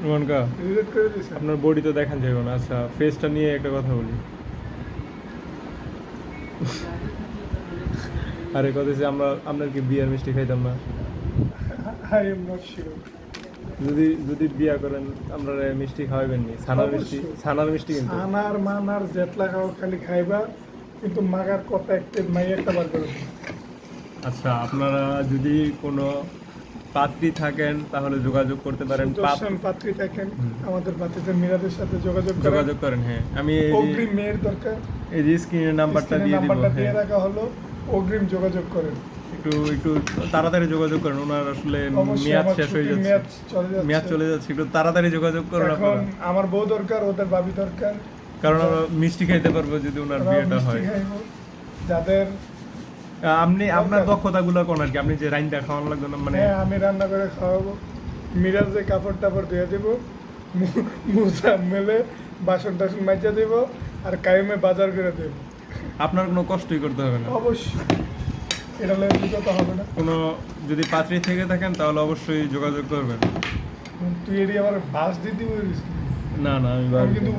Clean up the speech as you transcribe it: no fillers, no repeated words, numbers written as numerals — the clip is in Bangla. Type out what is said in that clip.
রোমানকা রিজেক্ট করে দিয়েছে। আপনার বডি তো দেখান যাবে না। আচ্ছা ফেসটা নিয়ে একটা কথা বলি। আরে কথা হচ্ছে আমরা আপনার কি বিয়ার মিষ্টি খাইতাম না? I am not sure. যদি যদি বিয়া করেন আমরা মিষ্টি খাওয়াবেন নি? ছানার মিষ্টি, অবশ্যই। ছানার মিষ্টি কিন্তু। আনার মানার জেতলা খাও খালি খাইবা, কিন্তু মাগার কথা একটা মাই একটা বার করে দিও। আচ্ছা আপনারা যদি কোনো পাত্রী থাকেন তাহলে যোগাযোগ করতে পারেন। সুদর্শন পাত্রী থাকেন আমাদের বাতিতে মিরাদের সাথে যোগাযোগ করেন। যোগাযোগ করেন। হ্যাঁ আমি অগ্রিম মেয়ের দরকার, এই যে স্ক্রিনের নাম্বারটা স্ক্রিনে দিয়ে দিব। নাম্বারটা দিয়ে হ্যাঁ রাখা হলো, অগ্রিম যোগাযোগ করেন। একটু একটু তাড়াতাড়ি যোগাযোগ করেন, ওনার আসলে অবশ্যই মেয়াদ আমার শেষ হয়ে ছুটির যাচ্ছে। মেয়াদ চলে যাচ্ছে। মেয়াদ চলে যাচ্ছে, একটু তাড়াতাড়ি যোগাযোগ করুন এখন আপনারা। আমার বউ দরকার, ওদের ভাবি দরকার, কারণ আমরা মিষ্টি খাইতে পারবো যদি ওনার ওরাও বিয়েটা মিষ্টি হয়। খাইবো। যাদের আপনি আপনার দরকার। দক্ষতাগুলো কোন আর কি, আপনি যে রাইনটা খাওয়ানো লাগবে না মানে। হ্যাঁ আমি রান্না করে খাওয়াবো, মিরাজে কাপড় টাপড় ধুয়ে দেবো, মোজা মেলে বাসন টাসন মাইজা দেবো, আর কায়মে বাজার করে দেবো। আপনার কোনো কষ্টই করতে হবে না। অবশ্যই এটা লেগে তো হবে না। কোনো যদি পাত্রী থেকে থাকেন তাহলে অবশ্যই যোগাযোগ করবেন। তুই এটি আমার বাস দিতে বলিস। না না আমি আমি ভাবি কিন্তু